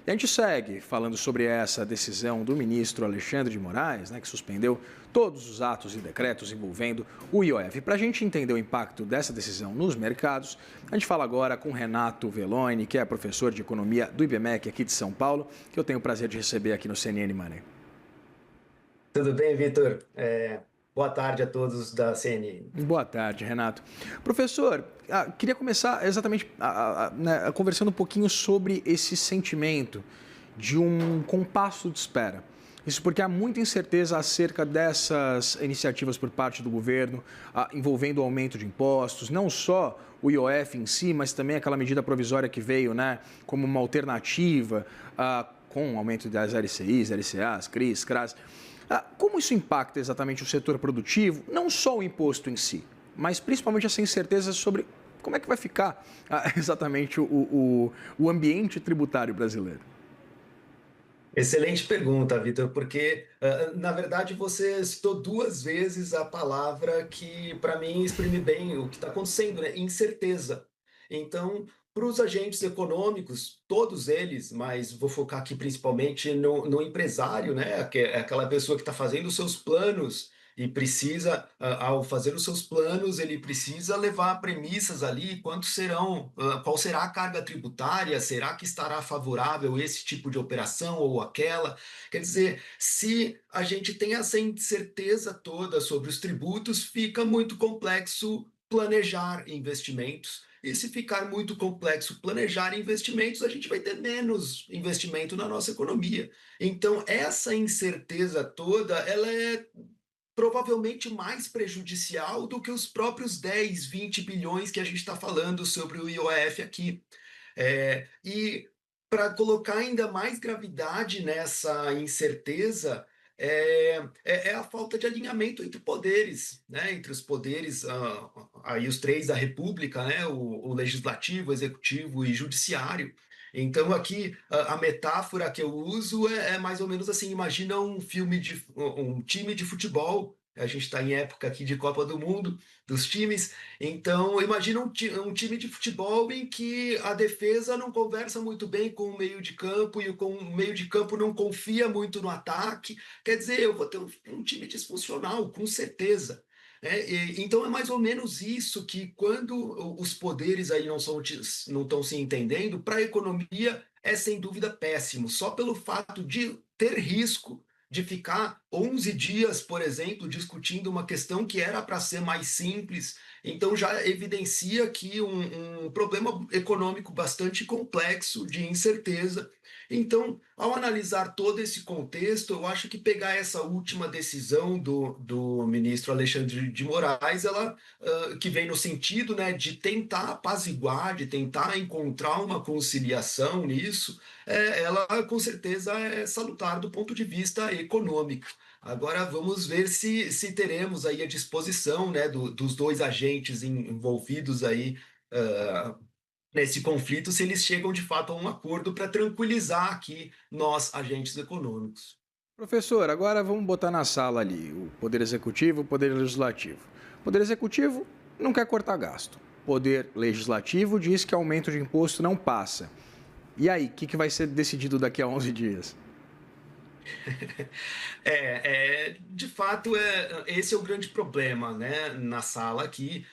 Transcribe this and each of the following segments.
E a gente segue falando sobre essa decisão do ministro Alexandre de Moraes, que suspendeu todos os atos e decretos envolvendo o IOF. Para a gente entender o impacto dessa decisão nos mercados, a gente fala agora com Renato Veloni, que é professor de economia do IBMEC aqui de São Paulo, que eu tenho o prazer de receber aqui no CNN Money. Tudo bem, Vitor? Boa tarde a todos da CNN. Boa tarde, Renato. Professor, queria começar exatamente conversando um pouquinho sobre esse sentimento de um compasso de espera. Isso porque há muita incerteza acerca dessas iniciativas por parte do governo, envolvendo o aumento de impostos, não só o IOF em si, mas também aquela medida provisória que veio, como uma alternativa, com o aumento das LCIs, LCAs, CRIs, CRAs. Como isso impacta exatamente o setor produtivo, não só o imposto em si, mas principalmente essa incerteza sobre como é que vai ficar exatamente o ambiente tributário brasileiro? Excelente pergunta, Vitor, porque, na verdade, você citou duas vezes a palavra que, para mim, exprime bem o que está acontecendo, né? Incerteza. Então, para os agentes econômicos, todos eles, mas vou focar aqui principalmente no empresário, né? Que é aquela pessoa que está fazendo os seus planos e precisa, ao fazer os seus planos, ele precisa levar premissas ali, quantos serão, qual será a carga tributária, será que estará favorável esse tipo de operação ou aquela? Quer dizer, se a gente tem essa incerteza toda sobre os tributos, fica muito complexo planejar investimentos. E se ficar muito complexo planejar investimentos, a gente vai ter menos investimento na nossa economia. Então, essa incerteza toda, ela é provavelmente mais prejudicial do que os próprios 10, 20 bilhões que a gente está falando sobre o IOF aqui. E para colocar ainda mais gravidade nessa incerteza, é a falta de alinhamento entre poderes, né? Entre os poderes, aí os três da República, né? O legislativo, o executivo e judiciário. Então, aqui, a metáfora que eu uso é mais ou menos assim: imagina um time de futebol. A gente está em época aqui de Copa do Mundo, dos times. Então, imagina um time de futebol em que a defesa não conversa muito bem com o meio de campo e com o meio de campo não confia muito no ataque. Quer dizer, eu vou ter um time disfuncional, com certeza. Então é mais ou menos isso que, quando os poderes aí não estão se entendendo, para a economia é sem dúvida péssimo, só pelo fato de ter risco de ficar 11 dias, por exemplo, discutindo uma questão que era para ser mais simples. Então já evidencia aqui um problema econômico bastante complexo, de incerteza. Então, ao analisar todo esse contexto, eu acho que pegar essa última decisão do ministro Alexandre de Moraes, ela que vem no sentido, né, de tentar apaziguar, de tentar encontrar uma conciliação nisso, ela com certeza é salutar do ponto de vista econômico. Agora vamos ver se teremos aí a disposição, né, dos dois agentes envolvidos aí, ah, nesse conflito, se eles chegam de fato a um acordo para tranquilizar aqui nós, agentes econômicos. Professor, agora vamos botar na sala ali o Poder Executivo e o Poder Legislativo. O Poder Executivo não quer cortar gasto. O Poder Legislativo diz que aumento de imposto não passa. E aí, o que vai ser decidido daqui a 11 dias? De fato, esse é o grande problema, né, na sala aqui.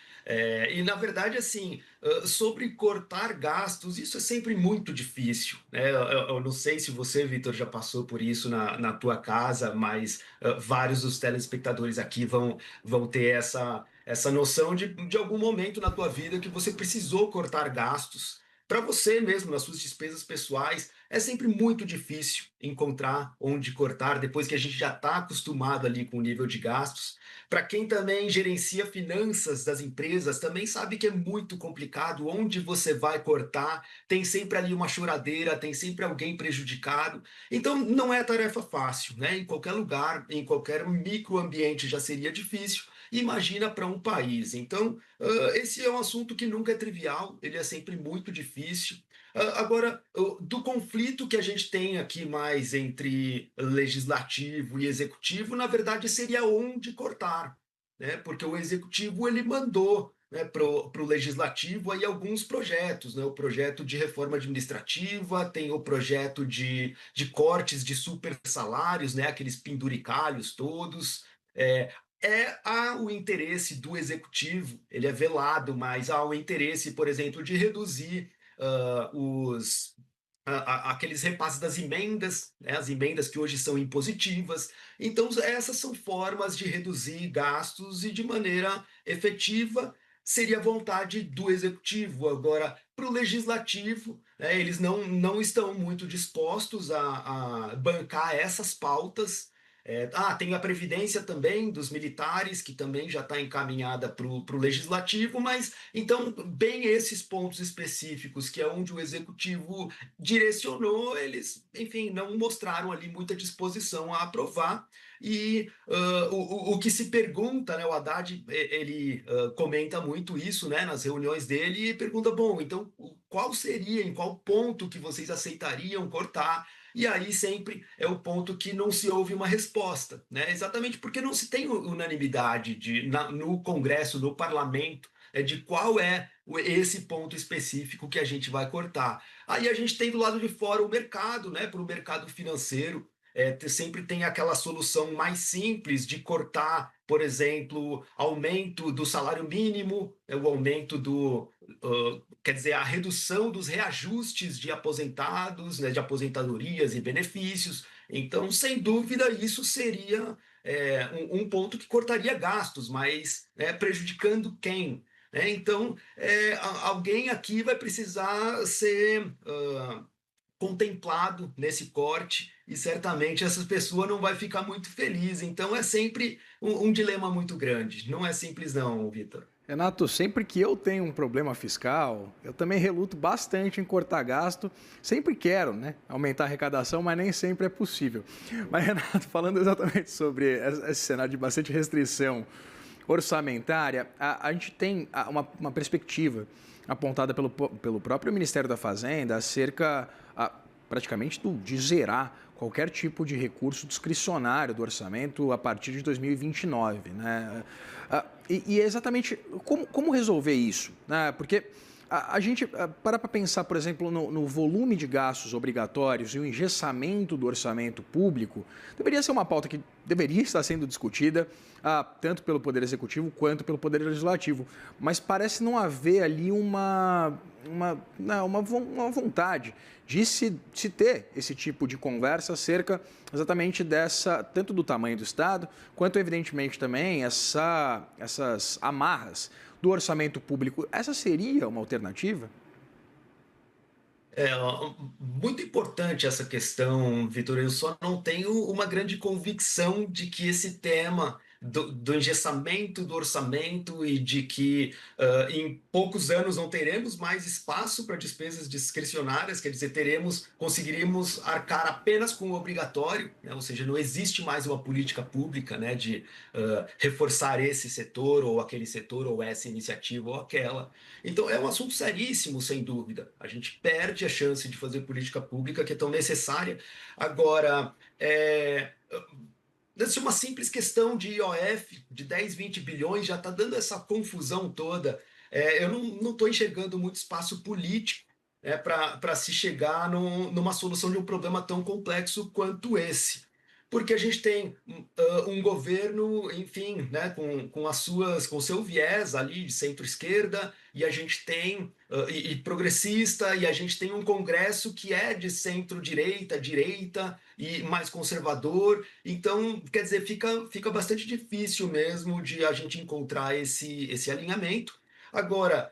E, na verdade, assim, sobre cortar gastos, isso é sempre muito difícil, né? Eu não sei se você, Vitor, já passou por isso na tua casa, mas vários dos telespectadores aqui vão ter essa noção de algum momento na tua vida que você precisou cortar gastos para você mesmo, nas suas despesas pessoais. É sempre muito difícil encontrar onde cortar depois que a gente já está acostumado ali com o nível de gastos. Para quem também gerencia finanças das empresas, também sabe que é muito complicado onde você vai cortar. Tem sempre ali uma choradeira, tem sempre alguém prejudicado. Então não é tarefa fácil, né? Em qualquer lugar, em qualquer microambiente já seria difícil. Imagina para um país. Então, esse é um assunto que nunca é trivial, ele é sempre muito difícil. Agora, do conflito que a gente tem aqui mais entre legislativo e executivo, na verdade seria onde cortar, né? Porque o executivo ele mandou né, para o legislativo aí alguns projetos, né? O projeto de reforma administrativa, tem o projeto de cortes de super salários, né? Aqueles penduricalhos todos. Há o interesse do executivo, ele é velado, mas há o interesse, por exemplo, de reduzir aqueles repasses das emendas, né, as emendas que hoje são impositivas. Então, essas são formas de reduzir gastos e de maneira efetiva seria a vontade do executivo. Agora, para o legislativo, né, eles não estão muito dispostos a bancar essas pautas. Tem a previdência também dos militares, que também já está encaminhada para o legislativo, mas então, bem esses pontos específicos, que é onde o executivo direcionou, eles, enfim, não mostraram ali muita disposição a aprovar. E o que se pergunta, né, o Haddad, ele comenta muito isso, né, nas reuniões dele, e pergunta, bom, então qual seria, em qual ponto que vocês aceitariam cortar? E aí sempre é o ponto que não se ouve uma resposta, né? Exatamente porque não se tem unanimidade no Congresso, no parlamento, de qual é esse ponto específico que a gente vai cortar. Aí a gente tem do lado de fora o mercado, né? Para o mercado financeiro, sempre tem aquela solução mais simples de cortar, por exemplo, aumento do salário mínimo, o aumento quer dizer, a redução dos reajustes de aposentados, né, de aposentadorias e benefícios. Então, sem dúvida, isso seria um ponto que cortaria gastos, mas prejudicando quem? Né? Então, alguém aqui vai precisar ser contemplado nesse corte e certamente essa pessoa não vai ficar muito feliz. Então, é sempre um dilema muito grande. Não é simples, não, Vitor. Renato, sempre que eu tenho um problema fiscal, eu também reluto bastante em cortar gasto. Sempre quero, né, aumentar a arrecadação, mas nem sempre é possível. Mas, Renato, falando exatamente sobre esse cenário de bastante restrição orçamentária, a gente tem uma perspectiva apontada pelo próprio Ministério da Fazenda acerca praticamente de zerar qualquer tipo de recurso discricionário do orçamento a partir de 2029, né? E é exatamente como resolver isso, né? Porque a gente para pensar, por exemplo, no volume de gastos obrigatórios e o engessamento do orçamento público, deveria ser uma pauta que deveria estar sendo discutida tanto pelo Poder Executivo quanto pelo Poder Legislativo. Mas parece não haver ali uma vontade de se ter esse tipo de conversa acerca exatamente tanto do tamanho do Estado, quanto, evidentemente, também essas amarras do orçamento público. Essa seria uma alternativa? Muito importante essa questão, Vitor. Eu só não tenho uma grande convicção de que esse tema do engessamento do orçamento e de que em poucos anos não teremos mais espaço para despesas discricionárias, quer dizer, conseguiríamos arcar apenas com o obrigatório, né? Ou seja, não existe mais uma política pública, né, de reforçar esse setor ou aquele setor ou essa iniciativa ou aquela. Então, é um assunto seríssimo, sem dúvida. A gente perde a chance de fazer política pública que é tão necessária. Agora, se uma simples questão de IOF de 10, 20 bilhões já está dando essa confusão toda, eu não estou enxergando muito espaço político para se chegar numa solução de um problema tão complexo quanto esse. Porque a gente tem um governo, enfim, né, com seu viés ali de centro-esquerda, e a gente tem e progressista, e a gente tem um Congresso que é de centro-direita, direita e mais conservador. Então, quer dizer, fica bastante difícil mesmo de a gente encontrar esse alinhamento. Agora,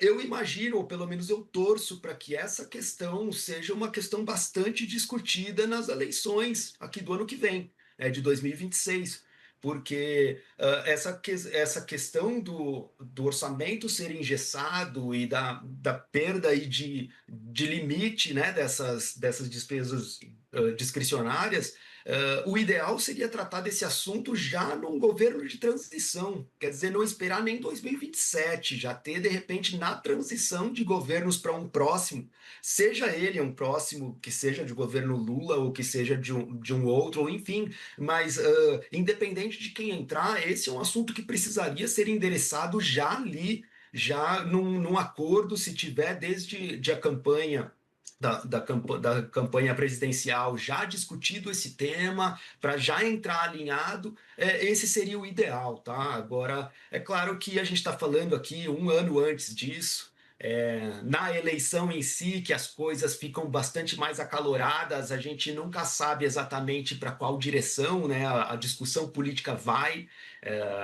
eu imagino, ou pelo menos eu torço para que essa questão seja uma questão bastante discutida nas eleições aqui do ano que vem, de 2026, porque essa questão do orçamento ser engessado e da perda aí de limite, né, dessas despesas discricionárias, o ideal seria tratar desse assunto já num governo de transição, quer dizer, não esperar nem 2027, já ter, de repente, na transição de governos para um próximo, seja ele um próximo que seja de governo Lula ou que seja de um outro, ou enfim, mas independente de quem entrar, esse é um assunto que precisaria ser endereçado já ali já num acordo, se tiver desde a campanha da campanha presidencial já discutido esse tema, para já entrar alinhado, esse seria o ideal, tá? Agora, é claro que a gente está falando aqui um ano antes disso, na eleição em si, que as coisas ficam bastante mais acaloradas, a gente nunca sabe exatamente para qual direção, né, a discussão política vai.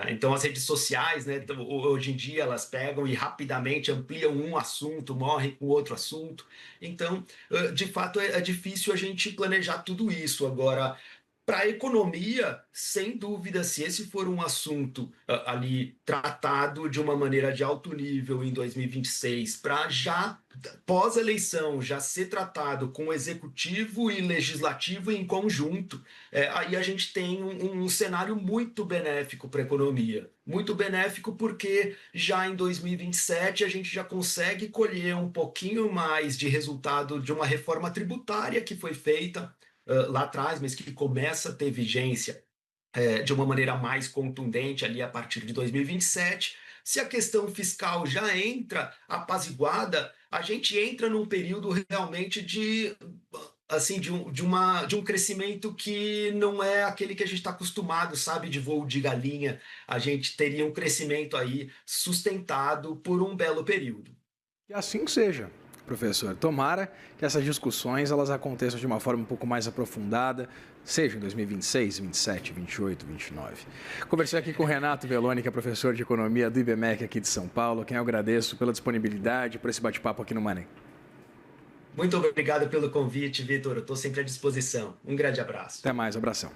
Então, as redes sociais, né, hoje em dia, elas pegam e rapidamente ampliam um assunto, morrem com outro assunto. Então, de fato, é difícil a gente planejar tudo isso. Agora, para a economia, sem dúvida, se esse for um assunto ali tratado de uma maneira de alto nível em 2026, para já pós-eleição já ser tratado com executivo e legislativo em conjunto, aí a gente tem um cenário muito benéfico para a economia. Muito benéfico porque já em 2027 a gente já consegue colher um pouquinho mais de resultado de uma reforma tributária que foi feita lá atrás, mas que começa a ter vigência de uma maneira mais contundente ali a partir de 2027. Se a questão fiscal já entra apaziguada, a gente entra num período realmente de assim de um crescimento que não é aquele que a gente está acostumado, sabe, de voo de galinha. A gente teria um crescimento aí sustentado por um belo período. Que assim seja, professor. Tomara que essas discussões elas aconteçam de uma forma um pouco mais aprofundada, seja em 2026, 27, 28, 29. Conversei aqui com o Renato Veloni, que é professor de economia do IBMEC aqui de São Paulo, a quem eu agradeço pela disponibilidade, por esse bate-papo aqui no Money. Muito obrigado pelo convite, Vitor. Eu estou sempre à disposição. Um grande abraço. Até mais, abração.